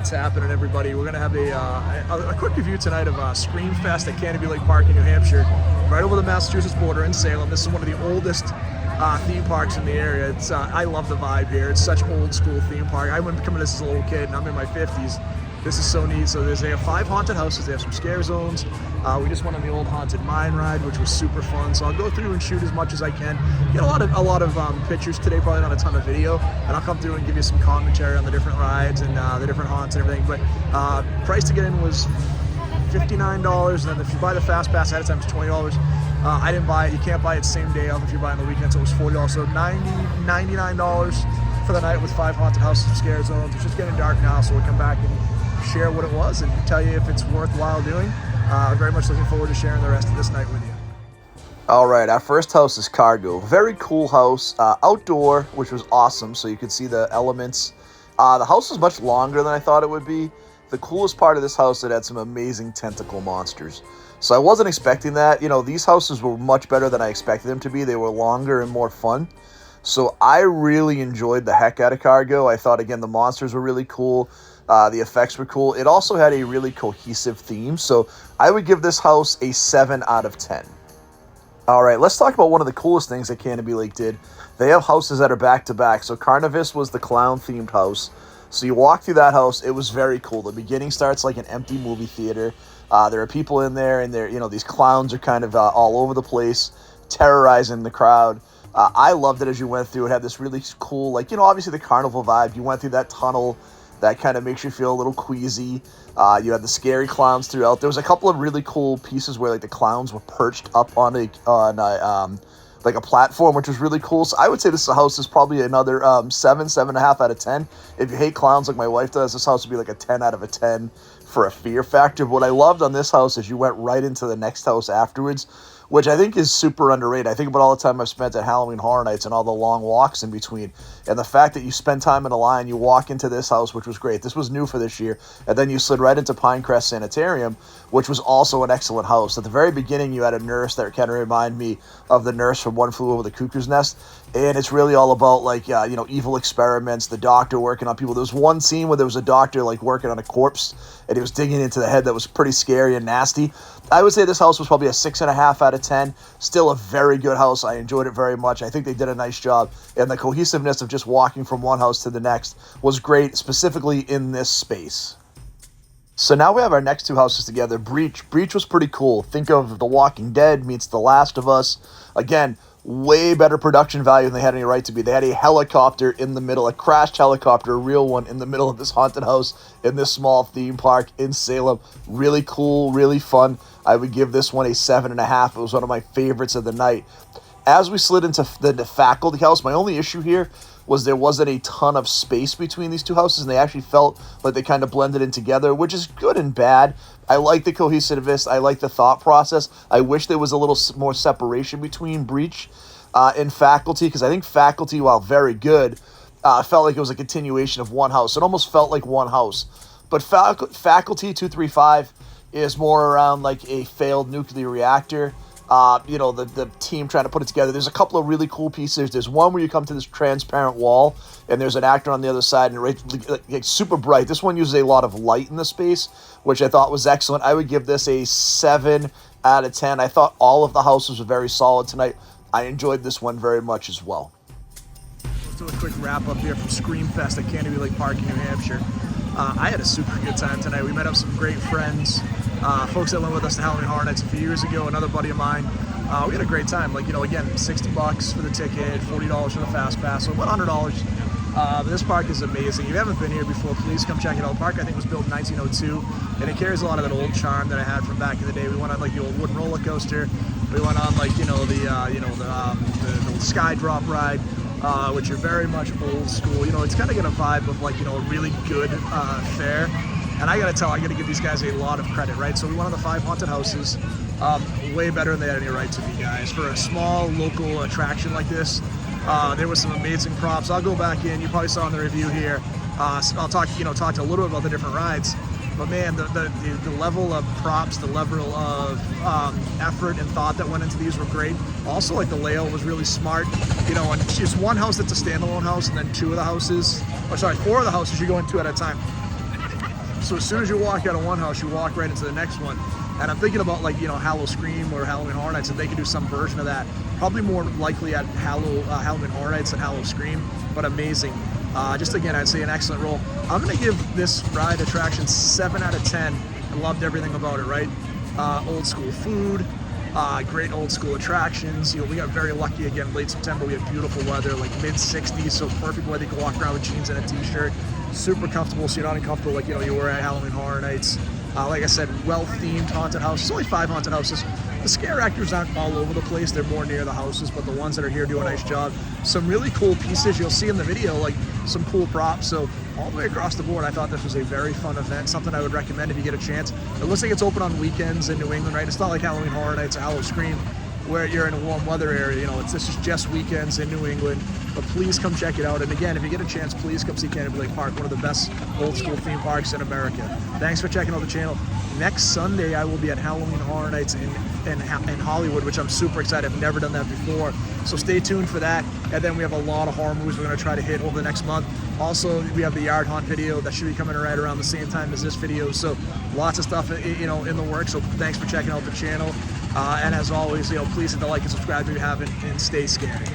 What's happening, everybody? We're going to have a quick review tonight of Screamfest at Canobie Lake Park in New Hampshire, right over the Massachusetts border in Salem. This is one of the oldest theme parks in the area. It's I love the vibe here. It's such old school theme park. I went coming to this as a little kid, and I'm in my 50s. This is so neat. So they have 5 haunted houses. They have some scare zones. We just went on the old haunted mine ride, which was super fun. So I'll go through and shoot as much as I can. Get a lot of pictures today, probably not a ton of video, and I'll come through and give you some commentary on the different rides and the different haunts and everything. But price to get in was $59, and then if you buy the fast pass ahead of time, it's $20. I didn't buy it. You can't buy it same day of if you're buying the weekend, so it was $40. So $99 for the night with 5 haunted houses and scare zones. It's just getting dark now, so we'll come back and share what it was and tell you if it's worthwhile doing. I'm very much looking forward to sharing the rest of this night with you. All right, our first house is Cargo. Very cool house, outdoor, which was awesome, so you could see the elements. The house was much longer than I thought it would be. The coolest part of this house, it had some amazing tentacle monsters. So I wasn't expecting that. You know, these houses were much better than I expected them to be. They were longer and more fun. So I really enjoyed the heck out of Cargo. I thought, again, the monsters were really cool. The effects were cool. It also had a really cohesive theme. So I would give this house a 7 out of 10. All right, let's talk about one of the coolest things that Canobie Lake did. They have houses that are back-to-back. So Carnavas was the clown-themed house. So you walk through that house, it was very cool. The beginning starts like an empty movie theater. There are people in there, and these clowns are kind of all over the place, terrorizing the crowd. I loved it as you went through. It had this really cool, obviously the carnival vibe. You went through that tunnel that kind of makes you feel a little queasy. You had the scary clowns throughout. There was a couple of really cool pieces where the clowns were perched up on a platform, which was really cool. So I would say this house is probably another 7.5 out of 10. If you hate clowns like my wife does, this house would be like a 10 out of a 10 for a fear factor. But what I loved on this house is you went right into the next house afterwards, which I think is super underrated. I think about all the time I've spent at Halloween Horror Nights and all the long walks in between. And the fact that you spend time in a line, you walk into this house, which was great. This was new for this year. And then you slid right into Pinecrest Sanitarium, which was also an excellent house. At the very beginning, you had a nurse that kind of reminded me of the nurse from One Flew Over the Cuckoo's Nest. And it's really all about, evil experiments, the doctor working on people. There was one scene where there was a doctor, working on a corpse, and he was digging into the head that was pretty scary and nasty. I would say this house was probably a 6.5 out of 10. Still a very good house. I enjoyed it very much. I think they did a nice job. And the cohesiveness of just walking from one house to the next was great, specifically in this space. So now we have our next 2 houses together. Breach. Breach was pretty cool. Think of The Walking Dead meets The Last of Us. Again, way better production value than they had any right to be. They had a helicopter in the middle, a crashed helicopter, a real one, in the middle of this haunted house in this small theme park in Salem. Really cool, really fun. I would give this one a 7.5. It was one of my favorites of the night. As we slid into the faculty house, my only issue here was there wasn't a ton of space between these 2 houses, and they actually felt like they kind of blended in together, which is good and bad. I like the cohesiveness. I like the thought process. I wish there was a little more separation between Breach and Faculty, because I think Faculty, while very good, felt like it was a continuation of one house. It almost felt like one house. But Faculty 235 is more around a failed nuclear reactor. The team trying to put it together. There's a couple of really cool pieces. There's one where you come to this transparent wall, and there's an actor on the other side, and it's super bright. This one uses a lot of light in the space, which I thought was excellent. I would give this a 7 out of 10. I thought all of the houses were very solid tonight. I enjoyed this one very much as well. Let's do a quick wrap up here from Screamfest at Canobie Lake Park in New Hampshire. I had a super good time tonight. We met up some great friends, folks that went with us to Halloween Horror Nights a few years ago, another buddy of mine. We had a great time. Again, $60 for the ticket, $40 for the fast pass, so about $100. This park is amazing. If you haven't been here before, please come check it out. The park, I think, was built in 1902, and it carries a lot of that old charm that I had from back in the day. We went on the old wooden roller coaster. We went on the sky drop ride. Which are very much old school. It's kind of got a vibe of a really good fair. And I gotta give these guys a lot of credit, right? So we went on the 5 haunted houses, way better than they had any right to be, guys. For a small local attraction like this, there was some amazing props. I'll go back in. You probably saw in the review here. I'll talk a little bit about the different rides. But man, the level of props, the level of effort and thought that went into these were great. Also, the layout was really smart. And just one house that's a standalone house, and then 4 of the houses you go into at a time. So as soon as you walk out of one house, you walk right into the next one. And I'm thinking about like, you know, Hallow Scream or Halloween Horror Nights, if they could do some version of that. Probably more likely at Halloween Horror Nights than Hallow Scream, but amazing. Just again, I'd say an excellent role. I'm gonna give this ride attraction 7 out of 10. I loved everything about it, right? Old school food, great old school attractions. You know, we got very lucky again, late September, we had beautiful weather, like mid 60s, so perfect weather. You can walk around with jeans and a t-shirt. Super comfortable, so you're not uncomfortable like, you know, you were at Halloween Horror Nights. Like I said, well-themed haunted houses. Only 5 haunted houses. The scare actors aren't all over the place. They're more near the houses, but the ones that are here do a nice job. Some really cool pieces you'll see in the video, like some cool props. So all the way across the board, I thought this was a very fun event, something I would recommend if you get a chance. It looks like it's open on weekends in New England, right? It's not like Halloween Horror Nights or Hallow Scream, where you're in a warm weather area. You know, this is just weekends in New England. But please come check it out. And again, if you get a chance, please come see Canobie Lake Park, one of the best old school theme parks in America. Thanks for checking out the channel. Next Sunday, I will be at Halloween Horror Nights in Hollywood, which I'm super excited. I've never done that before. So stay tuned for that. And then we have a lot of horror movies we're going to try to hit over the next month. Also, we have the Yard Haunt video that should be coming right around the same time as this video. So lots of stuff, you know, in the works. So thanks for checking out the channel. And as always, you know, please hit the like and subscribe if you haven't, and stay scary.